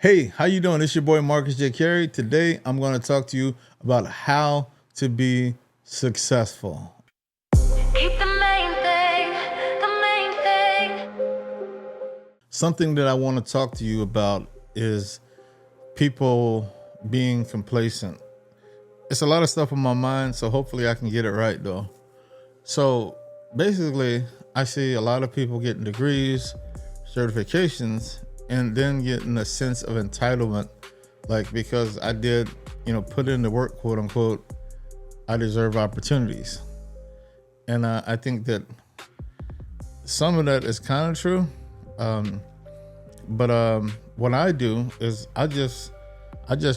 Hey, how you doing? It's your boy Marcus J. Carey. Today I'm going to talk to you about how to be successful. Keep the main thing. Something that I want to talk to you about is people being complacent. It's a lot of stuff on my mind, so hopefully I can get it right though. So basically, I see a lot of people getting degrees, certifications, and then getting a sense of entitlement, like because I did, put in the work, quote unquote, I deserve opportunities. And I think that some of that is kind of true. But what I do is I just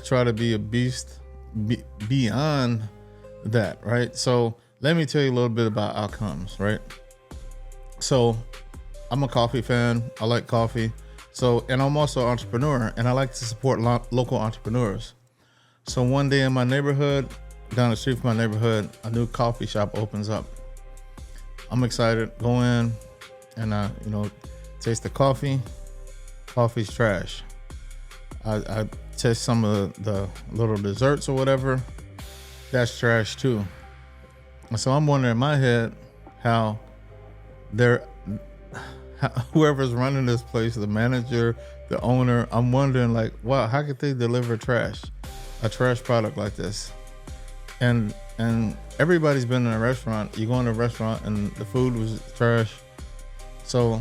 try to be a beast beyond that, right? So let me tell you a little bit about outcomes, right? So I'm a coffee fan. I like coffee. So, and I'm also an entrepreneur, and I like to support local entrepreneurs. So one day in my neighborhood, down the street from my neighborhood, a new coffee shop opens up. I'm excited, go in and taste the coffee. Coffee's trash. I taste some of the little desserts or whatever. That's trash too. And so I'm wondering in my head how whoever's running this place, the manager, the owner, I'm wondering like, wow, how could they deliver a trash product like this? And everybody's been in a restaurant. You go in a restaurant and the food was trash. So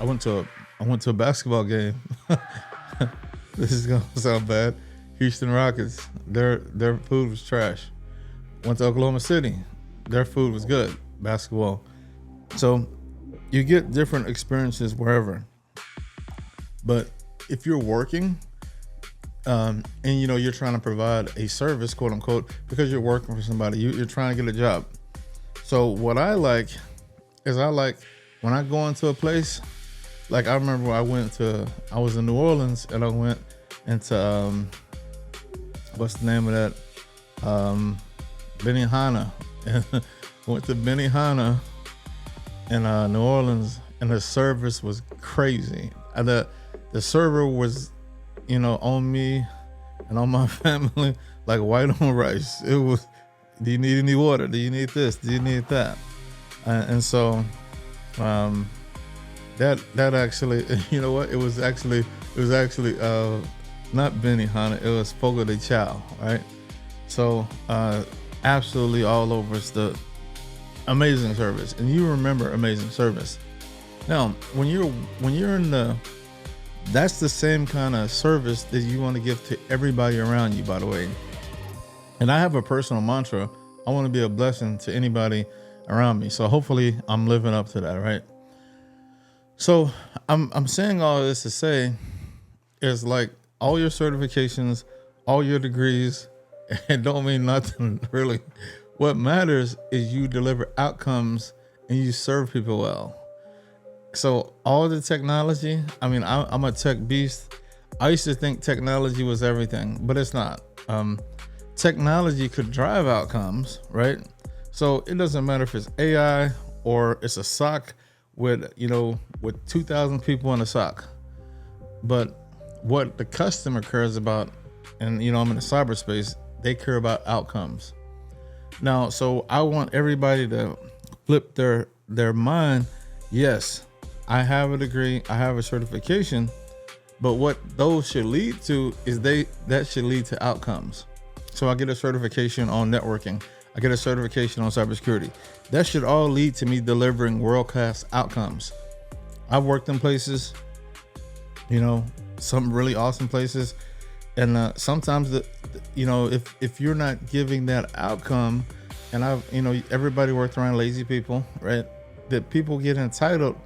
I went to a basketball game. This is gonna sound bad. Houston Rockets, their food was trash. Went to Oklahoma City, their food was good. Basketball. So you get different experiences wherever. But if you're working, and you're trying to provide a service, quote unquote, because you're working for somebody, you're trying to get a job. So what I like is when I go into a place, like I remember I was in New Orleans and I went into what's the name of that? Benihana. Went to Benihana in New Orleans, and the service was crazy. The server was, on me and on my family like white on rice. It was, do you need any water? Do you need this? Do you need that? And so that actually, you know what? It was actually not Benihana. It was Fogo de Chao, right? So absolutely all over. It's the amazing service, and you remember amazing service. Now, when you're in that's the same kind of service that you want to give to everybody around you, by the way. And I have a personal mantra. I want to be a blessing to anybody around me. So hopefully I'm living up to that, right? So I'm saying all this to say is like all your certifications, all your degrees, it don't mean nothing really. What matters is you deliver outcomes and you serve people well. So all the technology, I'm a tech beast. I used to think technology was everything, but it's not. Technology could drive outcomes, right? So it doesn't matter if it's AI or it's a SOC with 2,000 people in a SOC. But what the customer cares about, and I'm in the cyberspace, they care about outcomes. Now, so I want everybody to flip their mind. Yes, I have a degree, I have a certification, but what those should lead to is that should lead to outcomes. So I get a certification on networking, I get a certification on cybersecurity. That should all lead to me delivering world-class outcomes. I've worked in places, some really awesome places, and sometimes if you're not giving that outcome, and everybody worked around lazy people, right? That people get entitled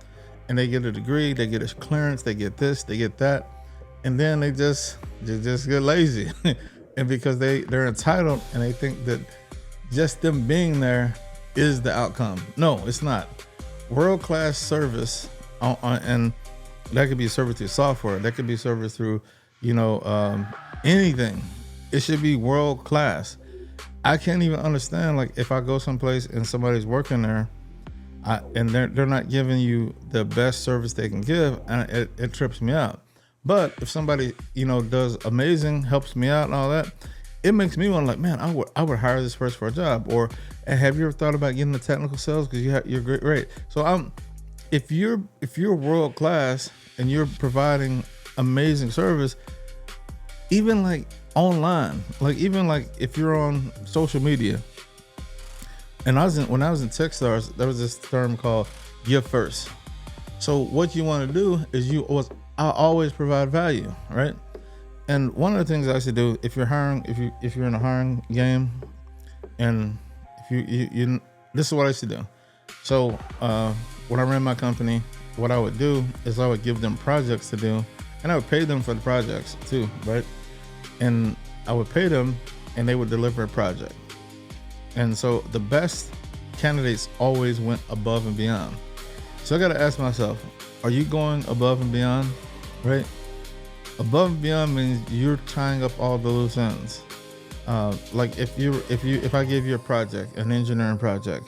and they get a degree, they get a clearance, they get this, they get that, and then they just get lazy. And because they're entitled and they think that just them being there is the outcome. No, it's not. World-class service and that could be service through software, that could be service through anything. It should be world-class. I can't even understand, like, if I go someplace and somebody's working there and they're not giving you the best service they can give, and it trips me out. But if somebody, does amazing, helps me out and all that, it makes me want to like, man, I would hire this person for a job. Or have you ever thought about getting the technical sales because you're great. So if you're world class and you're providing amazing service, even like online, like even like if you're on social media. And when I was in Techstars, there was this term called give first. So what you want to do is I always provide value, right? And one of the things I used to do, if you're in a hiring game, and if you this is what I used to do. So when I ran my company, what I would do is I would give them projects to do, and I would pay them for the projects too, right? And I would pay them, and they would deliver a project. And so the best candidates always went above and beyond. So I got to ask myself, are you going above and beyond, right? Above and beyond means you're tying up all the loose ends. Like if I give you a project, an engineering project,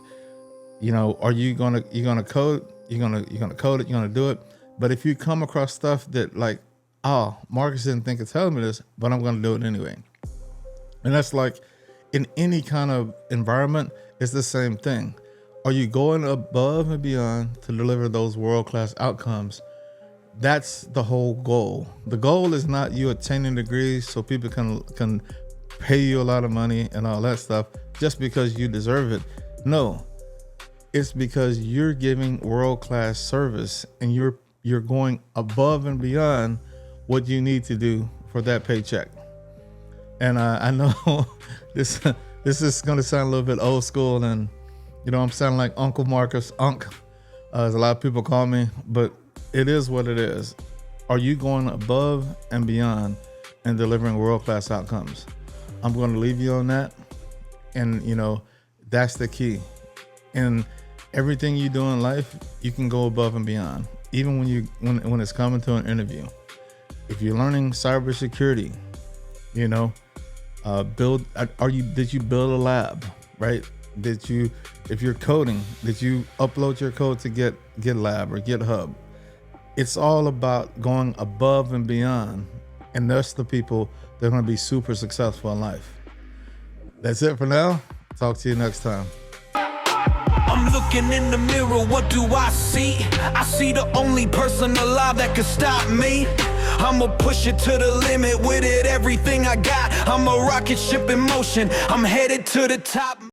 are you gonna code? You're gonna code it. You're gonna do it. But if you come across stuff that like, oh, Marcus didn't think of telling me this, but I'm gonna do it anyway. And that's like in any kind of environment, it's the same thing. Are you going above and beyond to deliver those world-class outcomes? That's the whole goal. The goal is not you attaining degrees so people can pay you a lot of money and all that stuff just because you deserve it. No, it's because you're giving world-class service and you're going above and beyond what you need to do for that paycheck. And I know this is going to sound a little bit old school, and I'm sounding like Uncle Marcus, as a lot of people call me, but it is what it is. Are you going above and beyond and delivering world-class outcomes? I'm going to leave you on that. And, that's the key. In everything you do in life, you can go above and beyond. Even when it's coming to an interview. If you're learning cybersecurity, did you build a lab, right? If you're coding, did you upload your code to GitLab or GitHub? It's all about going above and beyond. And that's the people that are going to be super successful in life. That's it for now. Talk to you next time. I'm looking in the mirror, what do I see? I see the only person alive that could stop me. I'ma push it to the limit with it, everything I got. I'm a rocket ship in motion, I'm headed to the top.